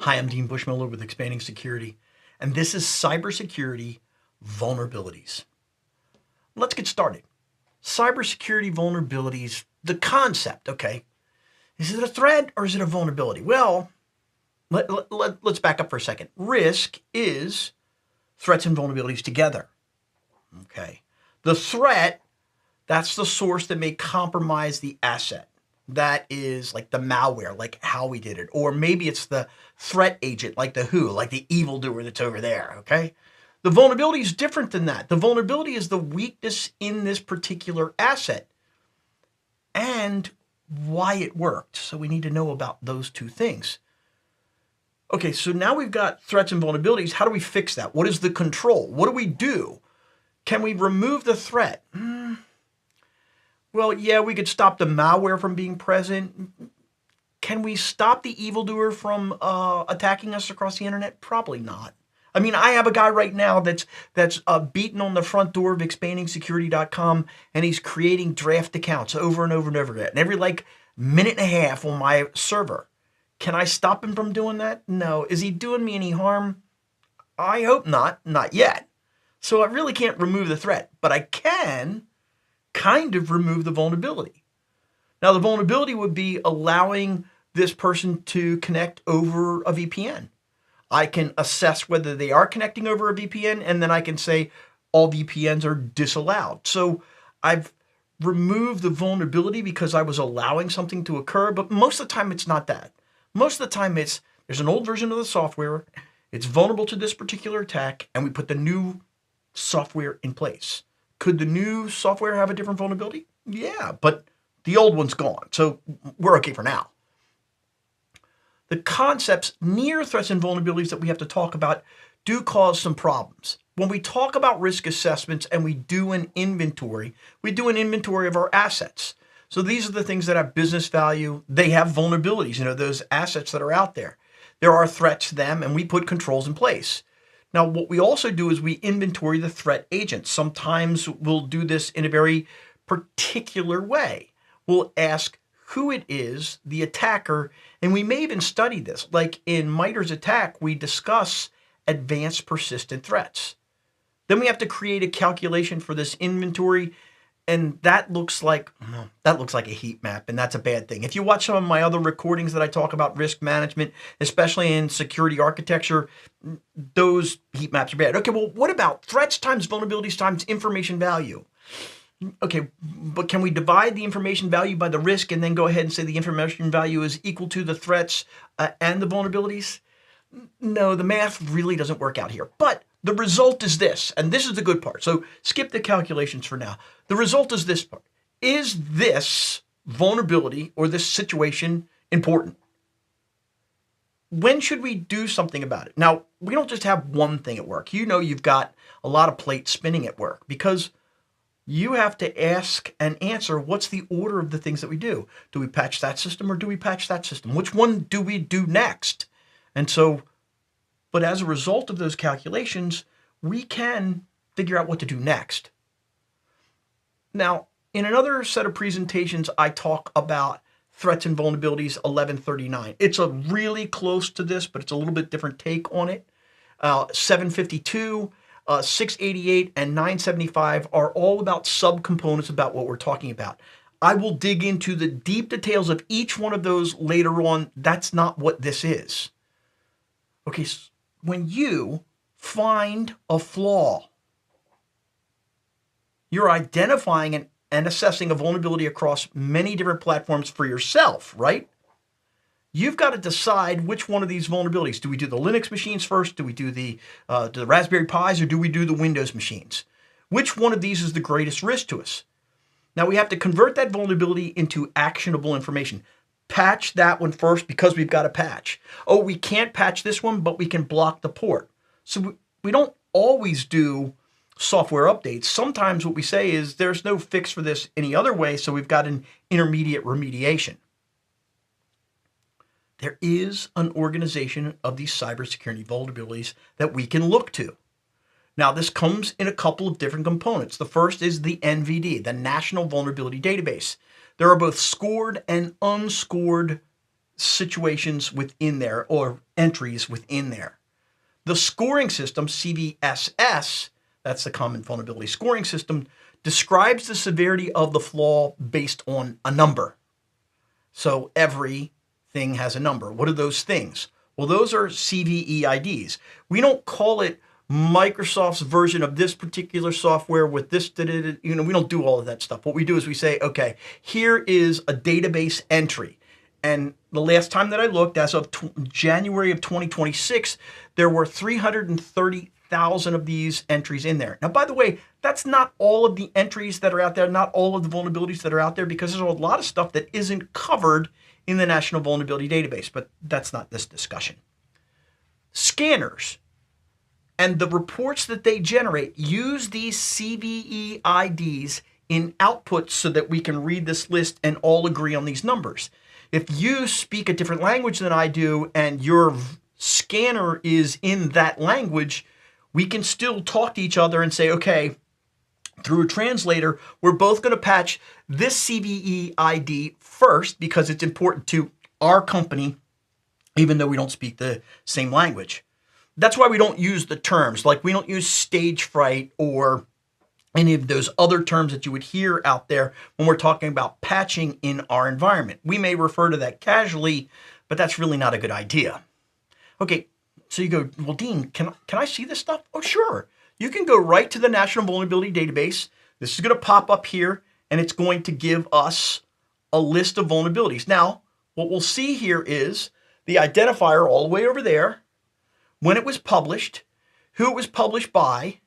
Hi, I'm Dean Bushmiller with Expanding Security, and this is Cybersecurity Vulnerabilities. Let's get started. Cybersecurity vulnerabilities, the concept, is it a threat or is it a vulnerability? Well, let's back up for a second. Risk is threats and vulnerabilities together, okay? The threat, that's the source that may compromise the asset. That is like the malware, like how we did it. Or maybe it's the threat agent, like the WHO, like the evildoer that's over there, okay? The vulnerability is different than that. The vulnerability is the weakness in this particular asset and why it worked. So we need to know about those two things. Okay, so now we've got threats and vulnerabilities. How do we fix that? What is the control? What do we do? Can we remove the threat? Well, yeah, we could stop the malware from being present. Can we stop the evildoer from attacking us across the internet? Probably not. I mean, I have a guy right now that's beating on the front door of expandingsecurity.com, and he's creating draft accounts over and over and over again. And every like minute and a half on my server. Can I stop him from doing that? No. Is he doing me any harm? I hope not. Not yet. So I really can't remove the threat, but I can kind of remove the vulnerability. Now, the vulnerability would be allowing this person to connect over a VPN. I can assess whether they are connecting over a VPN, and then I can say all VPNs are disallowed. So I've removed the vulnerability because I was allowing something to occur, but most of the time it's not that. Most of the time there's an old version of the software, it's vulnerable to this particular attack, and we put the new software in place. Could the new software have a different vulnerability? Yeah, but the old one's gone, so we're okay for now. The concepts near threats and vulnerabilities that we have to talk about do cause some problems. When we talk about risk assessments and we do an inventory of our assets. So these are the things that have business value. They have vulnerabilities, those assets that are out there. There are threats to them, and we put controls in place. Now, what we also do is we inventory the threat agents. Sometimes we'll do this in a very particular way. We'll ask who it is, the attacker, and we may even study this. Like in MITRE's attack, we discuss advanced persistent threats. Then we have to create a calculation for this inventory, and that looks like a heat map, and that's a bad thing. If you watch some of my other recordings that I talk about risk management, especially in security architecture, those heat maps are bad. Okay, well, what about threats times vulnerabilities times information value? Okay, but can we divide the information value by the risk and then go ahead and say the information value is equal to the threats and the vulnerabilities? No, the math really doesn't work out here. But the result is this, and this is the good part. So skip the calculations for now. The result is this part. Is this vulnerability or this situation important? When should we do something about it? Now, we don't just have one thing at work. You've got a lot of plates spinning at work because you have to ask and answer what's the order of the things that we do. Do we patch that system or do we patch that system? Which one do we do next? And so, but as a result of those calculations, we can figure out what to do next. Now, in another set of presentations, I talk about threats and vulnerabilities 1139. It's a really close to this, but it's a little bit different take on it. 752, 688, and 975 are all about subcomponents about what we're talking about. I will dig into the deep details of each one of those later on. That's not what this is. Okay, so when you find a flaw, you're identifying and assessing a vulnerability across many different platforms for yourself, right? You've got to decide which one of these vulnerabilities. Do we do the Linux machines first? Do we do the Raspberry Pis, or do we do the Windows machines? Which one of these is the greatest risk to us? Now we have to convert that vulnerability into actionable information. Patch that one first because we've got a patch. Oh, we can't patch this one, but we can block the port. So we don't always do software updates. Sometimes what we say is there's no fix for this any other way, so we've got an intermediate remediation. There is an organization of these cybersecurity vulnerabilities that we can look to. Now, this comes in a couple of different components. The first is the NVD, the National Vulnerability Database. There are both scored and unscored situations within there or entries within there. The scoring system, CVSS, that's the Common Vulnerability Scoring System, describes the severity of the flaw based on a number. So everything has a number. What are those things? Well, those are CVE IDs. We don't call it Microsoft's version of this particular software with this, we don't do all of that stuff. What we do is we say, okay, here is a database entry. And the last time that I looked, as of January of 2026, there were 330,000 of these entries in there. Now, by the way, that's not all of the entries that are out there, not all of the vulnerabilities that are out there, because there's a lot of stuff that isn't covered in the National Vulnerability Database, but that's not this discussion. Scanners and the reports that they generate use these CVE IDs in outputs so that we can read this list and all agree on these numbers. If you speak a different language than I do and your scanner is in that language, we can still talk to each other and say, okay, through a translator, we're both going to patch this CVE ID first because it's important to our company, even though we don't speak the same language. That's why we don't use the terms, like we don't use stage fright or any of those other terms that you would hear out there when we're talking about patching in our environment. We may refer to that casually, but that's really not a good idea. Okay, so you go, well, Dean, can I see this stuff? Oh, sure. You can go right to the National Vulnerability Database. This is going to pop up here, and it's going to give us a list of vulnerabilities. Now, what we'll see here is the identifier all the way over there, when it was published, who it was published by,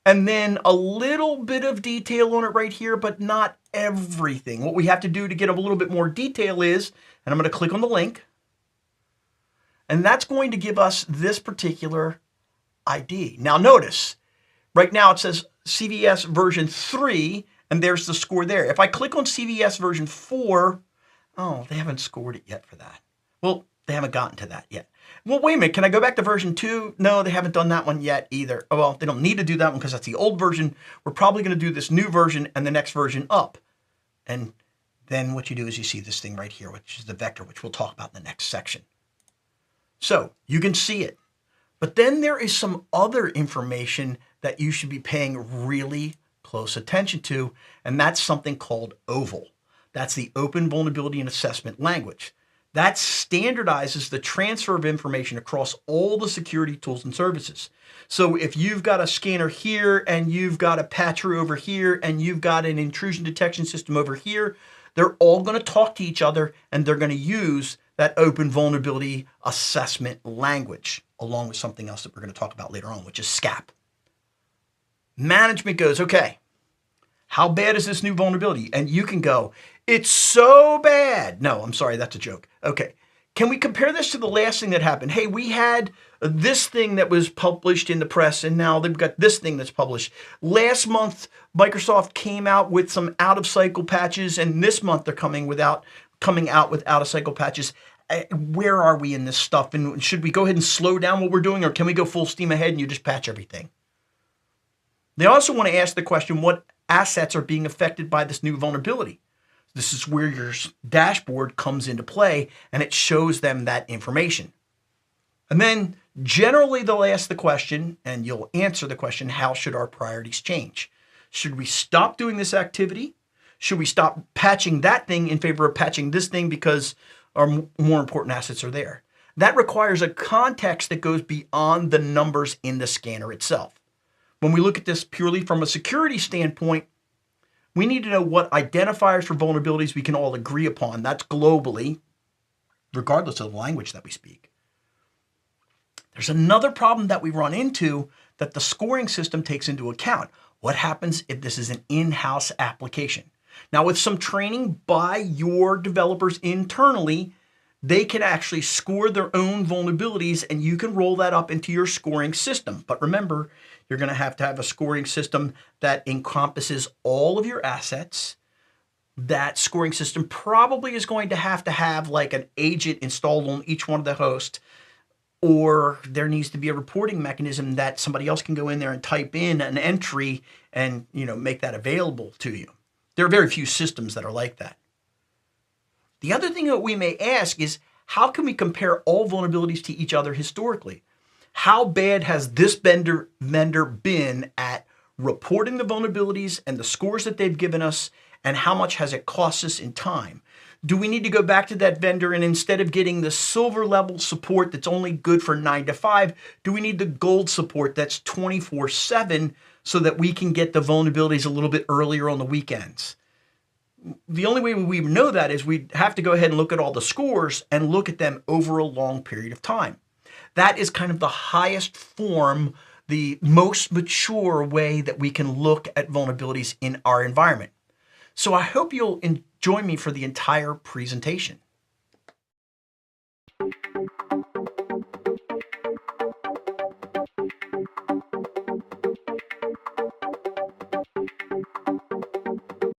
and then a little bit of detail on it right here, but not everything. What we have to do to get a little bit more detail is, and I'm going to click on the link, and that's going to give us this particular ID. Now notice, right now it says CVS version 3, and there's the score there. If I click on CVS version 4, oh, they haven't scored it yet for that. Well, they haven't gotten to that yet. Well, wait a minute, can I go back to version 2? No, they haven't done that one yet either. Oh, well, they don't need to do that one because that's the old version. We're probably going to do this new version and the next version up. And then what you do is you see this thing right here, which is the vector, which we'll talk about in the next section. So you can see it. But then there is some other information that you should be paying really close attention to, and that's something called OVAL. That's the Open Vulnerability and Assessment Language. That standardizes the transfer of information across all the security tools and services. So if you've got a scanner here and you've got a patcher over here and you've got an intrusion detection system over here, they're all going to talk to each other and they're going to use that Open Vulnerability Assessment Language, along with something else that we're going to talk about later on, which is SCAP. Management goes, okay, how bad is this new vulnerability? And you can go, it's so bad. No, I'm sorry, that's a joke. Okay, can we compare this to the last thing that happened? Hey, we had this thing that was published in the press, and now they've got this thing that's published. Last month, Microsoft came out with some out-of-cycle patches, and this month they're coming out with out-of-cycle patches. Where are we in this stuff? And should we go ahead and slow down what we're doing, or can we go full steam ahead and you just patch everything? They also want to ask the question, what assets are being affected by this new vulnerability? This is where your dashboard comes into play and it shows them that information. And then generally they'll ask the question and you'll answer the question, how should our priorities change? Should we stop doing this activity? Should we stop patching that thing in favor of patching this thing because our more important assets are there? That requires a context that goes beyond the numbers in the scanner itself. When we look at this purely from a security standpoint, we need to know what identifiers for vulnerabilities we can all agree upon. That's globally, regardless of the language that we speak. There's another problem that we run into that the scoring system takes into account. What happens if this is an in-house application? Now, with some training by your developers internally, they can actually score their own vulnerabilities and you can roll that up into your scoring system. But remember, you're going to have a scoring system that encompasses all of your assets. That scoring system probably is going to have like an agent installed on each one of the hosts, or there needs to be a reporting mechanism that somebody else can go in there and type in an entry and make that available to you. There are very few systems that are like that. The other thing that we may ask is, how can we compare all vulnerabilities to each other historically? How bad has this vendor been at reporting the vulnerabilities and the scores that they've given us, and how much has it cost us in time? Do we need to go back to that vendor and instead of getting the silver level support that's only good for 9 to 5, do we need the gold support that's 24/7 so that we can get the vulnerabilities a little bit earlier on the weekends? The only way we know that is we have to go ahead and look at all the scores and look at them over a long period of time. That is kind of the highest form, the most mature way that we can look at vulnerabilities in our environment. So I hope you'll join me for the entire presentation.